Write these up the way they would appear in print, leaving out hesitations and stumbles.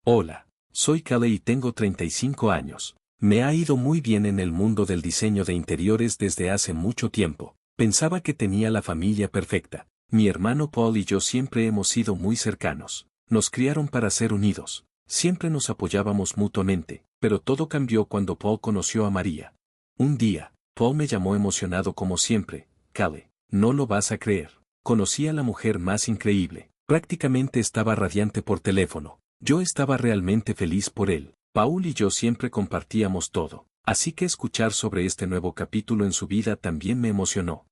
Hola, soy Callie y tengo 35 años. Me ha ido muy bien en el mundo del diseño de interiores desde hace mucho tiempo. Pensaba que tenía la familia perfecta. Mi hermano Paul y yo siempre hemos sido muy cercanos. Nos criaron para ser unidos. Siempre nos apoyábamos mutuamente, pero todo cambió cuando Paul conoció a María. Un día, Paul me llamó emocionado como siempre. Callie, no lo vas a creer. Conocí a la mujer más increíble. Prácticamente estaba radiante por teléfono. Yo estaba realmente feliz por él. Paul y yo siempre compartíamos todo, así que escuchar sobre este nuevo capítulo en su vida también me emocionó.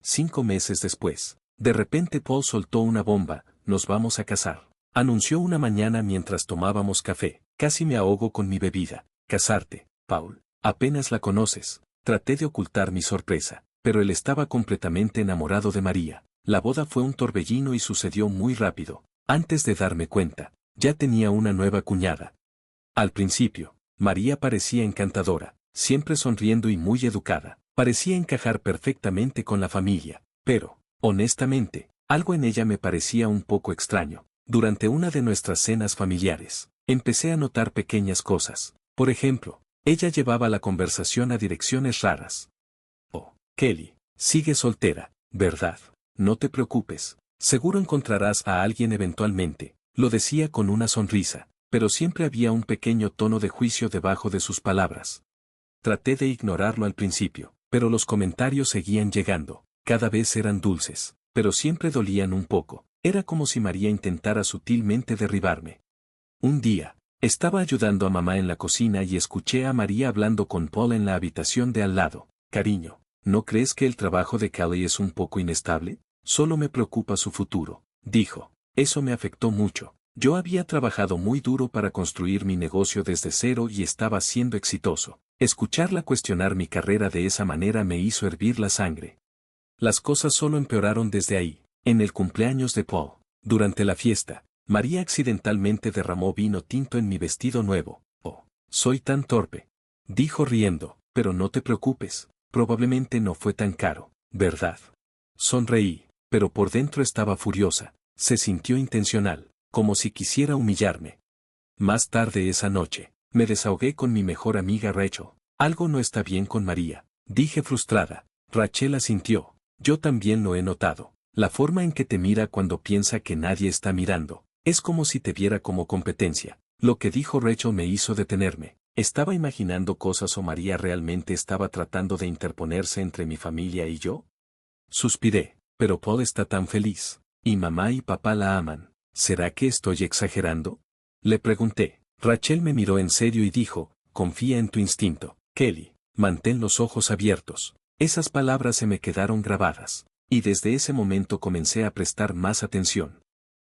5 meses después, de repente Paul soltó una bomba: nos vamos a casar. Anunció una mañana mientras tomábamos café. Casi me ahogo con mi bebida. ¿Casarte, Paul? Apenas la conoces. Traté de ocultar mi sorpresa, pero él estaba completamente enamorado de María. La boda fue un torbellino y sucedió muy rápido. Antes de darme cuenta, ya tenía una nueva cuñada. Al principio, María parecía encantadora, siempre sonriendo y muy educada. Parecía encajar perfectamente con la familia, pero, honestamente, algo en ella me parecía un poco extraño. Durante una de nuestras cenas familiares, empecé a notar pequeñas cosas. Por ejemplo, ella llevaba la conversación a direcciones raras. Oh, Kelly, sigue soltera, ¿verdad? No te preocupes, seguro encontrarás a alguien eventualmente. Lo decía con una sonrisa, pero siempre había un pequeño tono de juicio debajo de sus palabras. Traté de ignorarlo al principio, pero los comentarios seguían llegando. Cada vez eran dulces, pero siempre dolían un poco. Era como si María intentara sutilmente derribarme. Un día, estaba ayudando a mamá en la cocina y escuché a María hablando con Paul en la habitación de al lado. Cariño, ¿no crees que el trabajo de Callie es un poco inestable? Solo me preocupa su futuro, dijo. Eso me afectó mucho. Yo había trabajado muy duro para construir mi negocio desde cero y estaba siendo exitoso. Escucharla cuestionar mi carrera de esa manera me hizo hervir la sangre. Las cosas solo empeoraron desde ahí. En el cumpleaños de Paul, durante la fiesta, María accidentalmente derramó vino tinto en mi vestido nuevo. Oh, soy tan torpe, dijo riendo, pero no te preocupes, probablemente no fue tan caro, ¿verdad? Sonreí, pero por dentro estaba furiosa. Se sintió intencional, como si quisiera humillarme. Más tarde esa noche, me desahogué con mi mejor amiga Rachel. Algo no está bien con María, dije frustrada. Rachel asintió. Yo también lo he notado. La forma en que te mira cuando piensa que nadie está mirando, es como si te viera como competencia. Lo que dijo Rachel me hizo detenerme. ¿Estaba imaginando cosas o María realmente estaba tratando de interponerse entre mi familia y yo? Suspiré, pero Paul está tan feliz. Y mamá y papá la aman. ¿Será que estoy exagerando? Le pregunté. Rachel me miró en serio y dijo: confía en tu instinto, Kelly, mantén los ojos abiertos. Esas palabras se me quedaron grabadas, y desde ese momento comencé a prestar más atención.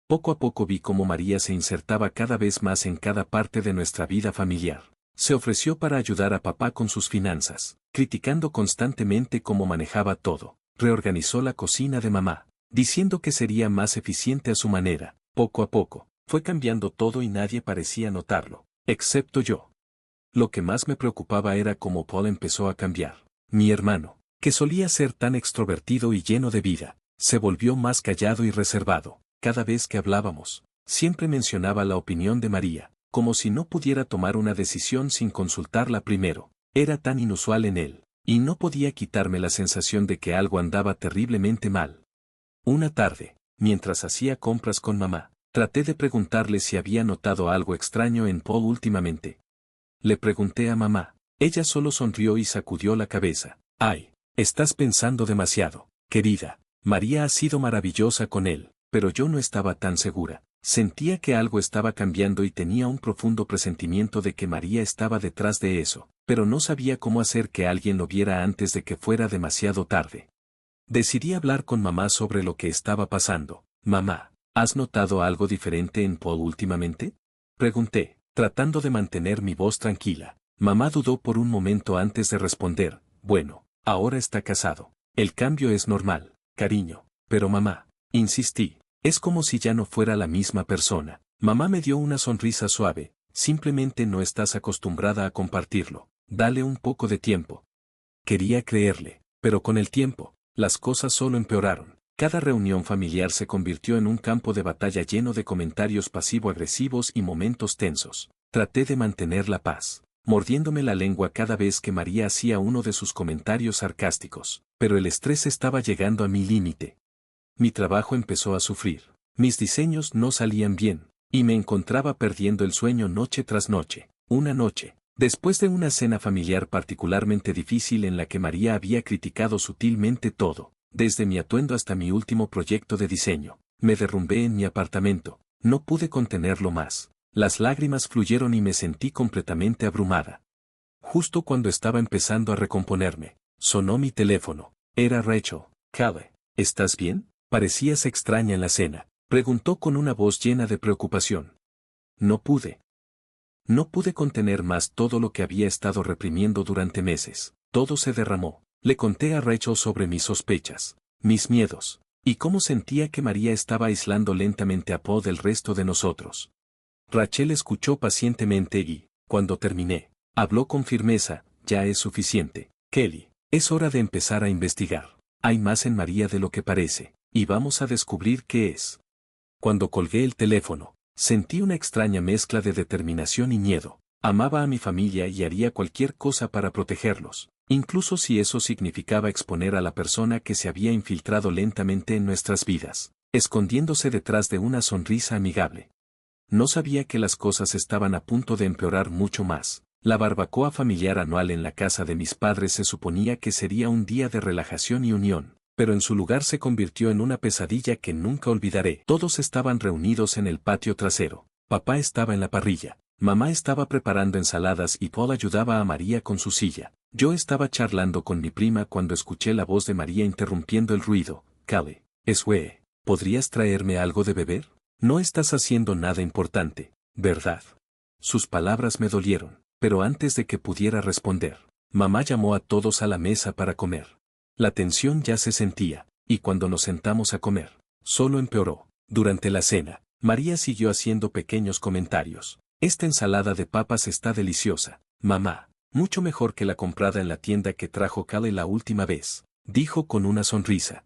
Poco a poco vi cómo María se insertaba cada vez más en cada parte de nuestra vida familiar. Se ofreció para ayudar a papá con sus finanzas, criticando constantemente cómo manejaba todo. Reorganizó la cocina de mamá, diciendo que sería más eficiente a su manera. Poco a poco, fue cambiando todo y nadie parecía notarlo, excepto yo. Lo que más me preocupaba era cómo Paul empezó a cambiar. Mi hermano, que solía ser tan extrovertido y lleno de vida, se volvió más callado y reservado. Cada vez que hablábamos, siempre mencionaba la opinión de María, como si no pudiera tomar una decisión sin consultarla primero. Era tan inusual en él, y no podía quitarme la sensación de que algo andaba terriblemente mal. Una tarde, mientras hacía compras con mamá, traté de preguntarle si había notado algo extraño en Paul últimamente. Le pregunté a mamá. Ella solo sonrió y sacudió la cabeza. Ay, estás pensando demasiado, querida. María ha sido maravillosa con él, pero yo no estaba tan segura. Sentía que algo estaba cambiando y tenía un profundo presentimiento de que María estaba detrás de eso, pero no sabía cómo hacer que alguien lo viera antes de que fuera demasiado tarde. Decidí hablar con mamá sobre lo que estaba pasando. Mamá, ¿has notado algo diferente en Paul últimamente? Pregunté, tratando de mantener mi voz tranquila. Mamá dudó por un momento antes de responder. Bueno, ahora está casado. El cambio es normal, cariño. Pero mamá, insistí, es como si ya no fuera la misma persona. Mamá me dio una sonrisa suave. Simplemente no estás acostumbrada a compartirlo. Dale un poco de tiempo. Quería creerle, pero con el tiempo, las cosas solo empeoraron. Cada reunión familiar se convirtió en un campo de batalla lleno de comentarios pasivo-agresivos y momentos tensos. Traté de mantener la paz, mordiéndome la lengua cada vez que María hacía uno de sus comentarios sarcásticos, pero el estrés estaba llegando a mi límite. Mi trabajo empezó a sufrir. Mis diseños no salían bien, y me encontraba perdiendo el sueño noche tras noche. Una noche, después de una cena familiar particularmente difícil en la que María había criticado sutilmente todo, desde mi atuendo hasta mi último proyecto de diseño, me derrumbé en mi apartamento. No pude contenerlo más. Las lágrimas fluyeron y me sentí completamente abrumada. Justo cuando estaba empezando a recomponerme, sonó mi teléfono. Era Rachel. Callie, ¿estás bien? Parecías extraña en la cena, preguntó con una voz llena de preocupación. No pude. No pude contener más todo lo que había estado reprimiendo durante meses. Todo se derramó. Le conté a Rachel sobre mis sospechas, mis miedos, y cómo sentía que María estaba aislando lentamente a Paul del resto de nosotros. Rachel escuchó pacientemente y, cuando terminé, habló con firmeza. Ya es suficiente, Kelly. Es hora de empezar a investigar. Hay más en María de lo que parece, y vamos a descubrir qué es. Cuando colgué el teléfono, sentí una extraña mezcla de determinación y miedo. Amaba a mi familia y haría cualquier cosa para protegerlos, incluso si eso significaba exponer a la persona que se había infiltrado lentamente en nuestras vidas, escondiéndose detrás de una sonrisa amigable. No sabía que las cosas estaban a punto de empeorar mucho más. La barbacoa familiar anual en la casa de mis padres se suponía que sería un día de relajación y unión, pero en su lugar se convirtió en una pesadilla que nunca olvidaré. Todos estaban reunidos en el patio trasero. Papá estaba en la parrilla. Mamá estaba preparando ensaladas y Paul ayudaba a María con su silla. Yo estaba charlando con mi prima cuando escuché la voz de María interrumpiendo el ruido. Callie, Sue, ¿podrías traerme algo de beber? No estás haciendo nada importante, ¿verdad? Sus palabras me dolieron, pero antes de que pudiera responder, mamá llamó a todos a la mesa para comer. La tensión ya se sentía, y cuando nos sentamos a comer, solo empeoró. Durante la cena, María siguió haciendo pequeños comentarios. Esta ensalada de papas está deliciosa, mamá, mucho mejor que la comprada en la tienda que trajo Callie la última vez, dijo con una sonrisa.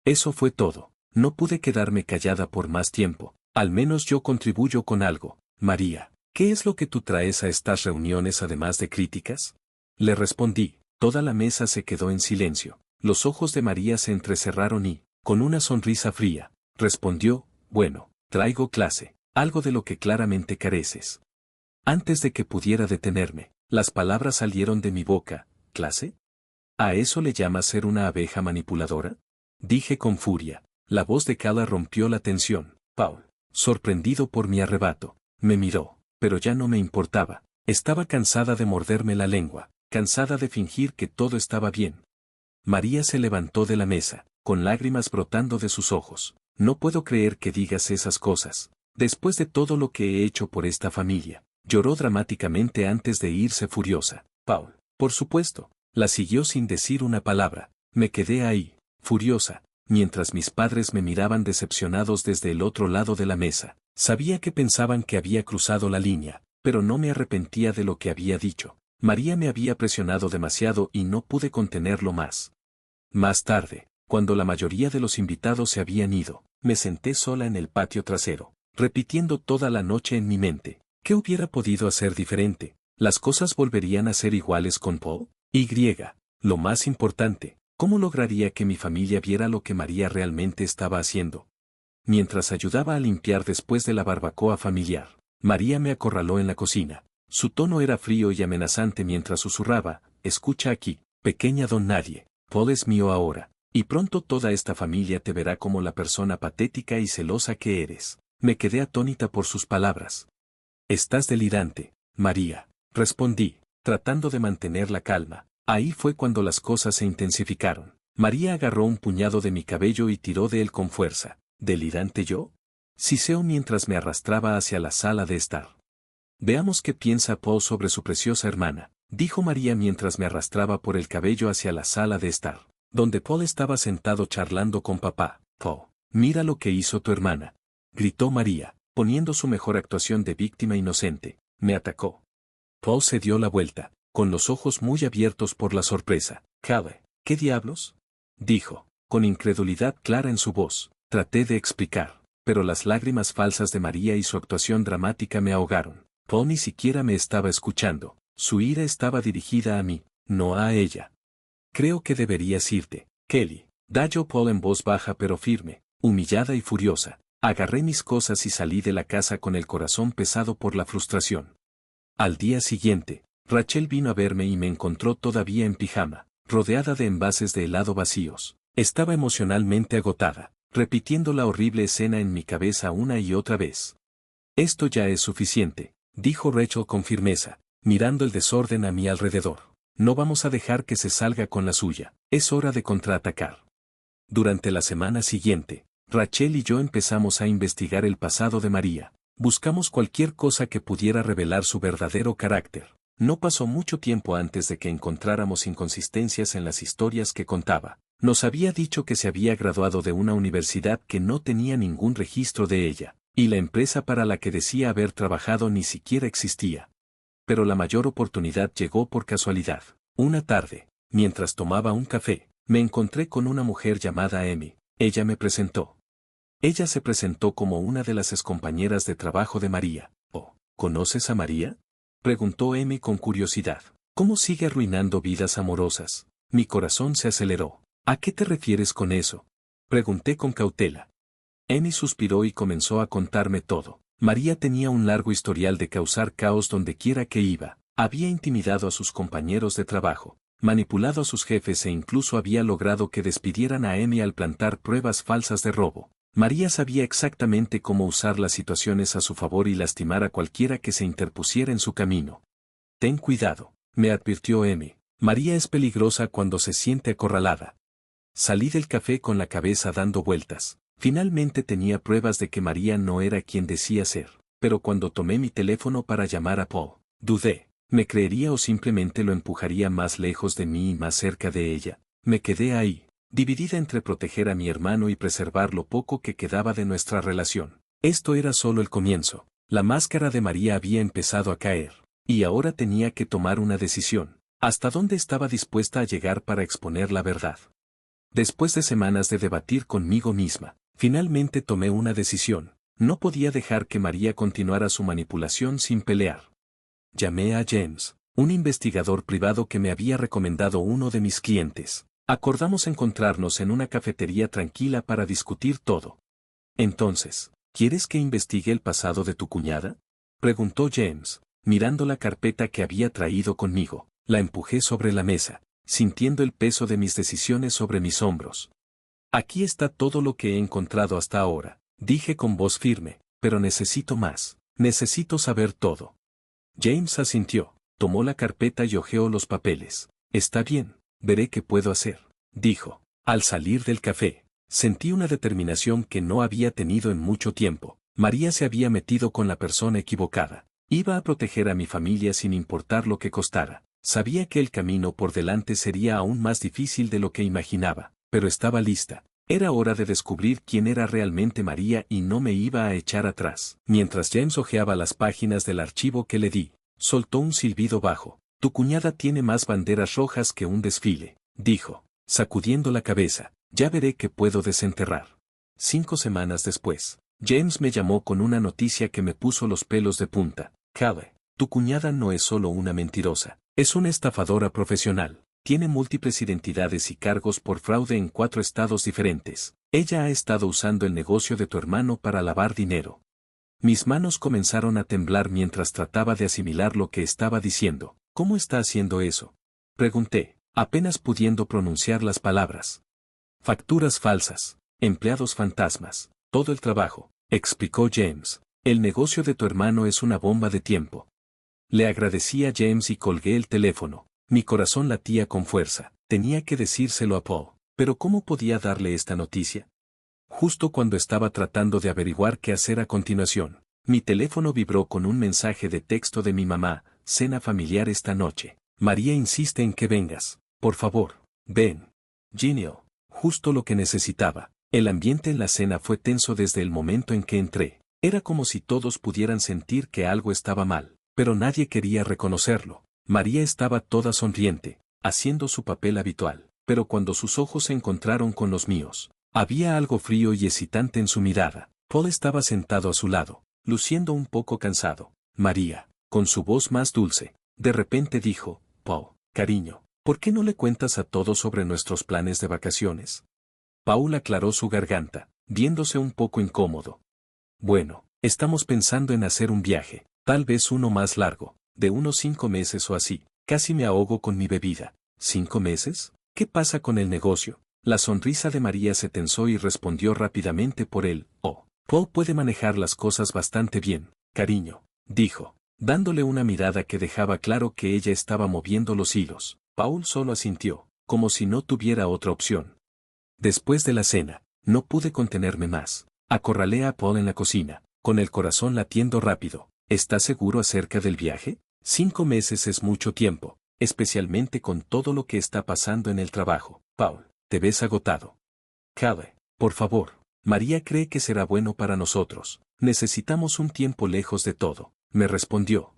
Eso fue todo. No pude quedarme callada por más tiempo. Al menos yo contribuyo con algo. María, ¿qué es lo que tú traes a estas reuniones además de críticas? Le respondí. Toda la mesa se quedó en silencio. Los ojos de María se entrecerraron y, con una sonrisa fría, respondió, bueno, traigo clase, algo de lo que claramente careces. Antes de que pudiera detenerme, las palabras salieron de mi boca. ¿Clase? ¿A eso le llamas ser una abeja manipuladora? Dije con furia. La voz de Callie rompió la tensión. Paul, sorprendido por mi arrebato, me miró, pero ya no me importaba. Estaba cansada de morderme la lengua, cansada de fingir que todo estaba bien. María se levantó de la mesa, con lágrimas brotando de sus ojos. No puedo creer que digas esas cosas. Después de todo lo que he hecho por esta familia, lloró dramáticamente antes de irse furiosa. Paul, por supuesto, la siguió sin decir una palabra. Me quedé ahí, furiosa, mientras mis padres me miraban decepcionados desde el otro lado de la mesa. Sabía que pensaban que había cruzado la línea, pero no me arrepentía de lo que había dicho. María me había presionado demasiado y no pude contenerlo más. Más tarde, cuando la mayoría de los invitados se habían ido, me senté sola en el patio trasero, repitiendo toda la noche en mi mente. ¿Qué hubiera podido hacer diferente? ¿Las cosas volverían a ser iguales con Paul? Lo más importante, ¿cómo lograría que mi familia viera lo que María realmente estaba haciendo? Mientras ayudaba a limpiar después de la barbacoa familiar, María me acorraló en la cocina. Su tono era frío y amenazante mientras susurraba, escucha aquí, pequeña don nadie, Paul es mío ahora, y pronto toda esta familia te verá como la persona patética y celosa que eres. Me quedé atónita por sus palabras. Estás delirante, María, respondí, tratando de mantener la calma. Ahí fue cuando las cosas se intensificaron. María agarró un puñado de mi cabello y tiró de él con fuerza. ¿Delirante yo? Siseó mientras me arrastraba hacia la sala de estar. Veamos qué piensa Paul sobre su preciosa hermana, dijo María mientras me arrastraba por el cabello hacia la sala de estar, donde Paul estaba sentado charlando con papá. Paul, mira lo que hizo tu hermana, gritó María, poniendo su mejor actuación de víctima inocente. Me atacó. Paul se dio la vuelta, con los ojos muy abiertos por la sorpresa. Callie, ¿qué diablos? Dijo. con incredulidad clara en su voz. Traté de explicar, pero las lágrimas falsas de María y su actuación dramática me ahogaron. Paul ni siquiera me estaba escuchando. Su ira estaba dirigida a mí, no a ella. Creo que deberías irte, Kelly. Dijo Paul en voz baja pero firme, humillada y furiosa. Agarré mis cosas y salí de la casa con el corazón pesado por la frustración. Al día siguiente, Rachel vino a verme y me encontró todavía en pijama, rodeada de envases de helado vacíos. Estaba emocionalmente agotada, repitiendo la horrible escena en mi cabeza una y otra vez. Esto ya es suficiente, dijo Rachel con firmeza, mirando el desorden a mi alrededor. No vamos a dejar que se salga con la suya, es hora de contraatacar. Durante la semana siguiente, Rachel y yo empezamos a investigar el pasado de María. Buscamos cualquier cosa que pudiera revelar su verdadero carácter. No pasó mucho tiempo antes de que encontráramos inconsistencias en las historias que contaba. Nos había dicho que se había graduado de una universidad que no tenía ningún registro de ella, y la empresa para la que decía haber trabajado ni siquiera existía. Pero la mayor oportunidad llegó por casualidad. Una tarde, mientras tomaba un café, me encontré con una mujer llamada Amy. Ella me presentó. Ella se presentó como una de las excompañeras de trabajo de María. «Oh, ¿conoces a María?», preguntó Amy con curiosidad. «¿Cómo sigue arruinando vidas amorosas?». Mi corazón se aceleró. «¿A qué te refieres con eso?», pregunté con cautela. Amy suspiró y comenzó a contarme todo. María tenía un largo historial de causar caos donde quiera que iba. Había intimidado a sus compañeros de trabajo, manipulado a sus jefes e incluso había logrado que despidieran a Amy al plantar pruebas falsas de robo. María sabía exactamente cómo usar las situaciones a su favor y lastimar a cualquiera que se interpusiera en su camino. «Ten cuidado», me advirtió Amy. «María es peligrosa cuando se siente acorralada». Salí del café con la cabeza dando vueltas. Finalmente tenía pruebas de que María no era quien decía ser. Pero cuando tomé mi teléfono para llamar a Paul, dudé. ¿Me creería o simplemente lo empujaría más lejos de mí y más cerca de ella? Me quedé ahí, dividida entre proteger a mi hermano y preservar lo poco que quedaba de nuestra relación. Esto era solo el comienzo. La máscara de María había empezado a caer. Y ahora tenía que tomar una decisión. ¿Hasta dónde estaba dispuesta a llegar para exponer la verdad? Después de semanas de debatir conmigo misma, finalmente tomé una decisión. No podía dejar que María continuara su manipulación sin pelear. Llamé a James, un investigador privado que me había recomendado uno de mis clientes. Acordamos encontrarnos en una cafetería tranquila para discutir todo. «Entonces, ¿quieres que investigue el pasado de tu cuñada?», preguntó James, mirando la carpeta que había traído conmigo. La empujé sobre la mesa, sintiendo el peso de mis decisiones sobre mis hombros. «Aquí está todo lo que he encontrado hasta ahora», dije con voz firme, «pero necesito más, necesito saber todo». James asintió, tomó la carpeta y hojeó los papeles. «Está bien, veré qué puedo hacer», dijo. Al salir del café, sentí una determinación que no había tenido en mucho tiempo. María se había metido con la persona equivocada. Iba a proteger a mi familia sin importar lo que costara. Sabía que el camino por delante sería aún más difícil de lo que imaginaba, pero estaba lista. Era hora de descubrir quién era realmente María y no me iba a echar atrás. Mientras James hojeaba las páginas del archivo que le di, soltó un silbido bajo. «Tu cuñada tiene más banderas rojas que un desfile», dijo, sacudiendo la cabeza. «Ya veré qué puedo desenterrar». 5 semanas después, James me llamó con una noticia que me puso los pelos de punta. «Cale, tu cuñada no es solo una mentirosa, es una estafadora profesional. Tiene múltiples identidades y cargos por fraude en 4 estados diferentes. Ella ha estado usando el negocio de tu hermano para lavar dinero». Mis manos comenzaron a temblar mientras trataba de asimilar lo que estaba diciendo. «¿Cómo está haciendo eso?», pregunté, apenas pudiendo pronunciar las palabras. «Facturas falsas, empleados fantasmas, todo el trabajo», explicó James. «El negocio de tu hermano es una bomba de tiempo». Le agradecí a James y colgué el teléfono. Mi corazón latía con fuerza. Tenía que decírselo a Paul. Pero ¿cómo podía darle esta noticia? Justo cuando estaba tratando de averiguar qué hacer a continuación, mi teléfono vibró con un mensaje de texto de mi mamá: «Cena familiar esta noche. María insiste en que vengas. Por favor, ven». Genial. Justo lo que necesitaba. El ambiente en la cena fue tenso desde el momento en que entré. Era como si todos pudieran sentir que algo estaba mal, pero nadie quería reconocerlo. María estaba toda sonriente, haciendo su papel habitual. pero cuando sus ojos se encontraron con los míos, había algo frío y excitante en su mirada. Paul estaba sentado a su lado, luciendo un poco cansado. María, con su voz más dulce, de repente dijo, Paul, cariño, ¿por qué no le cuentas a todos sobre nuestros planes de vacaciones? Paul aclaró su garganta, viéndose un poco incómodo. Bueno, estamos pensando en hacer un viaje, tal vez uno más largo, de unos 5 meses o así. Casi me ahogo con mi bebida. ¿5 meses? ¿Qué pasa con el negocio? La sonrisa de María se tensó y respondió rápidamente por él. Oh, Paul puede manejar las cosas bastante bien, cariño, dijo, dándole una mirada que dejaba claro que ella estaba moviendo los hilos. Paul solo asintió, como si no tuviera otra opción. Después de la cena, no pude contenerme más. Acorralé a Paul en la cocina, con el corazón latiendo rápido. ¿Estás seguro acerca del viaje? 5 meses es mucho tiempo, especialmente con todo lo que está pasando en el trabajo. Paul, te ves agotado. Cale, por favor. María cree que será bueno para nosotros. Necesitamos un tiempo lejos de todo, me respondió.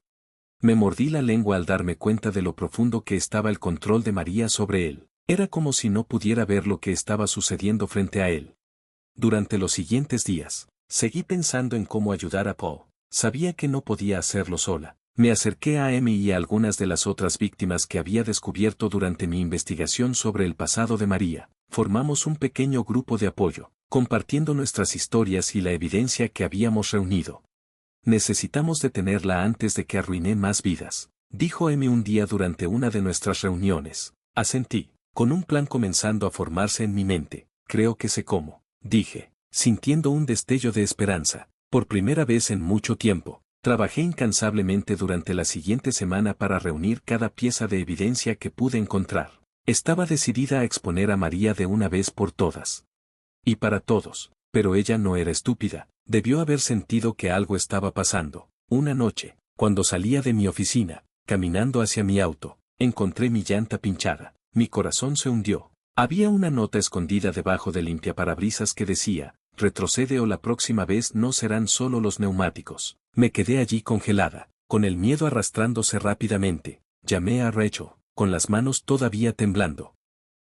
Me mordí la lengua al darme cuenta de lo profundo que estaba el control de María sobre él. Era como si no pudiera ver lo que estaba sucediendo frente a él. Durante los siguientes días, seguí pensando en cómo ayudar a Paul. Sabía que no podía hacerlo sola. Me acerqué a Amy y a algunas de las otras víctimas que había descubierto durante mi investigación sobre el pasado de María. Formamos un pequeño grupo de apoyo, compartiendo nuestras historias y la evidencia que habíamos reunido. Necesitamos detenerla antes de que arruine más vidas, dijo Amy un día durante una de nuestras reuniones. Asentí, con un plan comenzando a formarse en mi mente. Creo que sé cómo, dije, sintiendo un destello de esperanza. Por primera vez en mucho tiempo, trabajé incansablemente durante la siguiente semana para reunir cada pieza de evidencia que pude encontrar. Estaba decidida a exponer a María de una vez por todas. Y para todos, pero ella no era estúpida, debió haber sentido que algo estaba pasando. Una noche, cuando salía de mi oficina, caminando hacia mi auto, encontré mi llanta pinchada. Mi corazón se hundió. Había una nota escondida debajo del limpiaparabrisas que decía, retrocede o la próxima vez no serán solo los neumáticos. Me quedé allí congelada, con el miedo arrastrándose rápidamente. Llamé a Rachel, con las manos todavía temblando.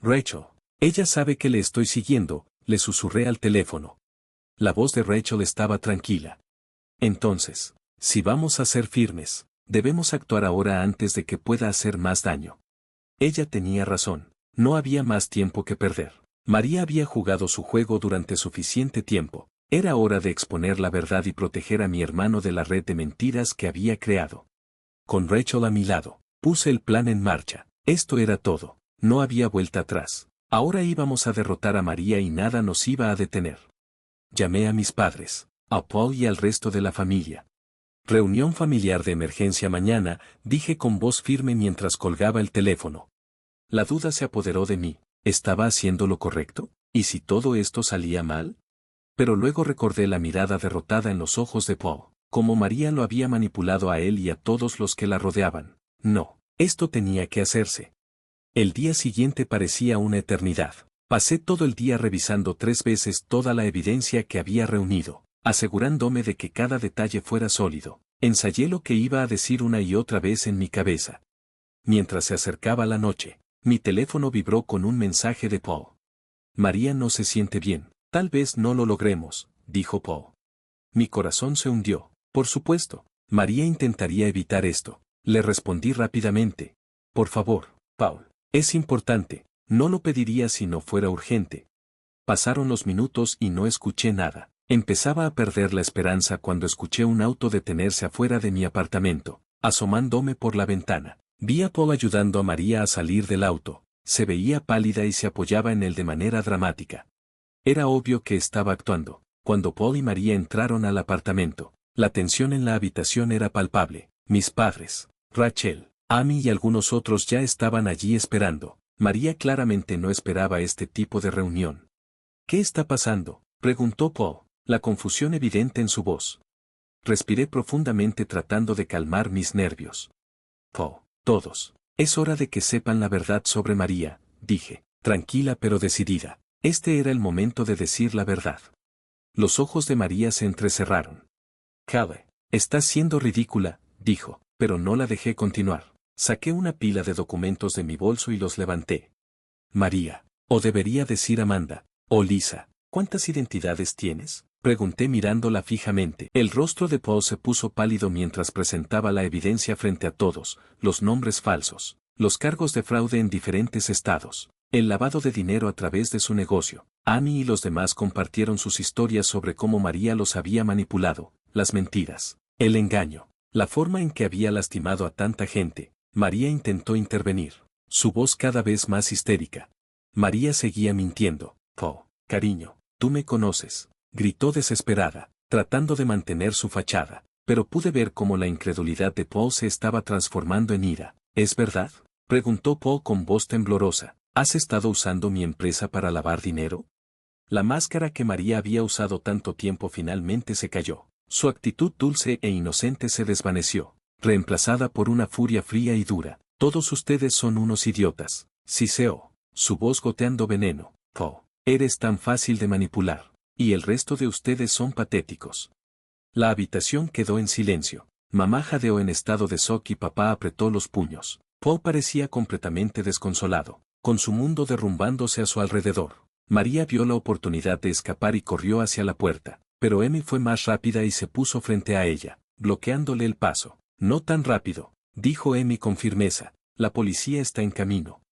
Rachel, ella sabe que le estoy siguiendo, le susurré al teléfono. La voz de Rachel estaba tranquila. Entonces, si vamos a ser firmes, debemos actuar ahora antes de que pueda hacer más daño. Ella tenía razón, no había más tiempo que perder. María había jugado su juego durante suficiente tiempo. Era hora de exponer la verdad y proteger a mi hermano de la red de mentiras que había creado. Con Rachel a mi lado, puse el plan en marcha. Esto era todo. No había vuelta atrás. Ahora íbamos a derrotar a María y nada nos iba a detener. Llamé a mis padres, a Paul y al resto de la familia. Reunión familiar de emergencia mañana, dije con voz firme mientras colgaba el teléfono. La duda se apoderó de mí. ¿Estaba haciendo lo correcto? ¿Y si todo esto salía mal? Pero luego recordé la mirada derrotada en los ojos de Paul, como María lo había manipulado a él y a todos los que la rodeaban. No, esto tenía que hacerse. El día siguiente parecía una eternidad. Pasé todo el día revisando 3 veces toda la evidencia que había reunido, asegurándome de que cada detalle fuera sólido. Ensayé lo que iba a decir una y otra vez en mi cabeza. Mientras se acercaba la noche, mi teléfono vibró con un mensaje de Paul. María no se siente bien. Tal vez no lo logremos, dijo Paul. Mi corazón se hundió. Por supuesto, María intentaría evitar esto. Le respondí rápidamente. Por favor, Paul, es importante, no lo pediría si no fuera urgente. Pasaron los minutos y no escuché nada. Empezaba a perder la esperanza cuando escuché un auto detenerse afuera de mi apartamento. Asomándome por la ventana, vi a Paul ayudando a María a salir del auto. Se veía pálida y se apoyaba en él de manera dramática. Era obvio que estaba actuando. Cuando Paul y María entraron al apartamento, la tensión en la habitación era palpable. Mis padres, Rachel, Amy y algunos otros ya estaban allí esperando. María claramente no esperaba este tipo de reunión. ¿Qué está pasando?, preguntó Paul, la confusión evidente en su voz. Respiré profundamente tratando de calmar mis nervios. Paul, todos. Es hora de que sepan la verdad sobre María, dije, tranquila pero decidida. Este era el momento de decir la verdad. Los ojos de María se entrecerraron. Cale, estás siendo ridícula, dijo, pero no la dejé continuar. Saqué una pila de documentos de mi bolso y los levanté. María. O debería decir Amanda. O Lisa. ¿Cuántas identidades tienes? Pregunté mirándola fijamente. El rostro de Paul se puso pálido mientras presentaba la evidencia frente a todos, los nombres falsos, los cargos de fraude en diferentes estados, el lavado de dinero a través de su negocio. Amy y los demás compartieron sus historias sobre cómo María los había manipulado, las mentiras, el engaño, la forma en que había lastimado a tanta gente. María intentó intervenir, su voz cada vez más histérica. María seguía mintiendo. Paul, cariño, tú me conoces, gritó desesperada, tratando de mantener su fachada, pero pude ver cómo la incredulidad de Paul se estaba transformando en ira. ¿Es verdad?, preguntó Paul con voz temblorosa. ¿Has estado usando mi empresa para lavar dinero? La máscara que María había usado tanto tiempo finalmente se cayó. Su actitud dulce e inocente se desvaneció, reemplazada por una furia fría y dura. Todos ustedes son unos idiotas, siseó, su voz goteando veneno. Paul, eres tan fácil de manipular. Y el resto de ustedes son patéticos. La habitación quedó en silencio. Mamá jadeó en estado de shock y papá apretó los puños. Paul parecía completamente desconsolado, con su mundo derrumbándose a su alrededor. María vio la oportunidad de escapar y corrió hacia la puerta, pero Amy fue más rápida y se puso frente a ella, bloqueándole el paso. No tan rápido, dijo Amy con firmeza, la policía está en camino.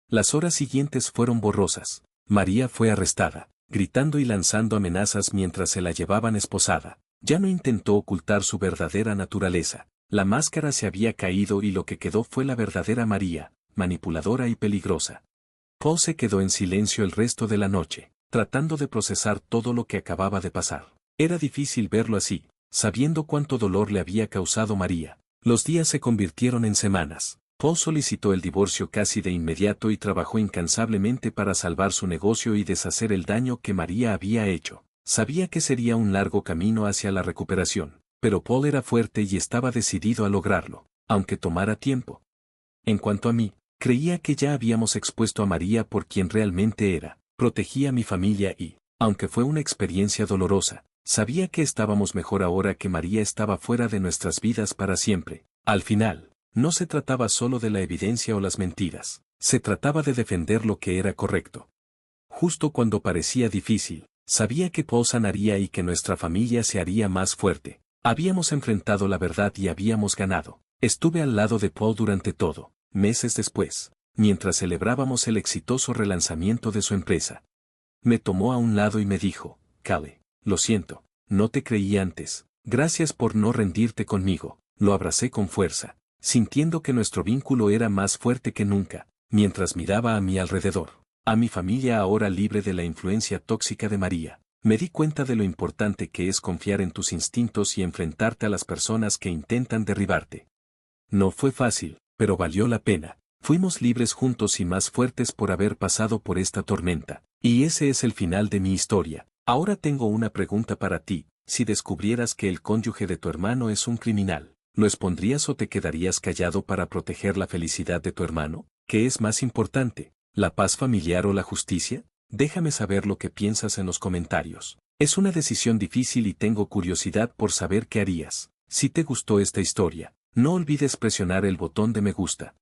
Las horas siguientes fueron borrosas. María fue arrestada, gritando y lanzando amenazas mientras se la llevaban esposada. Ya no intentó ocultar su verdadera naturaleza. La máscara se había caído y lo que quedó fue la verdadera María, manipuladora y peligrosa. Paul se quedó en silencio el resto de la noche, tratando de procesar todo lo que acababa de pasar. Era difícil verlo así, sabiendo cuánto dolor le había causado María. Los días se convirtieron en semanas. Paul solicitó el divorcio casi de inmediato y trabajó incansablemente para salvar su negocio y deshacer el daño que María había hecho. Sabía que sería un largo camino hacia la recuperación, pero Paul era fuerte y estaba decidido a lograrlo, aunque tomara tiempo. En cuanto a mí, creía que ya habíamos expuesto a María por quien realmente era. Protegí a mi familia y, aunque fue una experiencia dolorosa, sabía que estábamos mejor ahora que María estaba fuera de nuestras vidas para siempre. Al final, no se trataba solo de la evidencia o las mentiras, se trataba de defender lo que era correcto. Justo cuando parecía difícil, sabía que Paul sanaría y que nuestra familia se haría más fuerte. Habíamos enfrentado la verdad y habíamos ganado. Estuve al lado de Paul durante todo. Meses después, mientras celebrábamos el exitoso relanzamiento de su empresa, me tomó a un lado y me dijo, Cale, lo siento, no te creí antes, gracias por no rendirte conmigo. Lo abracé con fuerza, sintiendo que nuestro vínculo era más fuerte que nunca, mientras miraba a mi alrededor, a mi familia ahora libre de la influencia tóxica de María. Me di cuenta de lo importante que es confiar en tus instintos y enfrentarte a las personas que intentan derribarte. No fue fácil, pero valió la pena. Fuimos libres juntos y más fuertes por haber pasado por esta tormenta. Y ese es el final de mi historia. Ahora tengo una pregunta para ti. Si descubrieras que el cónyuge de tu hermano es un criminal, ¿lo expondrías o te quedarías callado para proteger la felicidad de tu hermano? ¿Qué es más importante, la paz familiar o la justicia? Déjame saber lo que piensas en los comentarios. Es una decisión difícil y tengo curiosidad por saber qué harías. Si te gustó esta historia, no olvides presionar el botón de me gusta.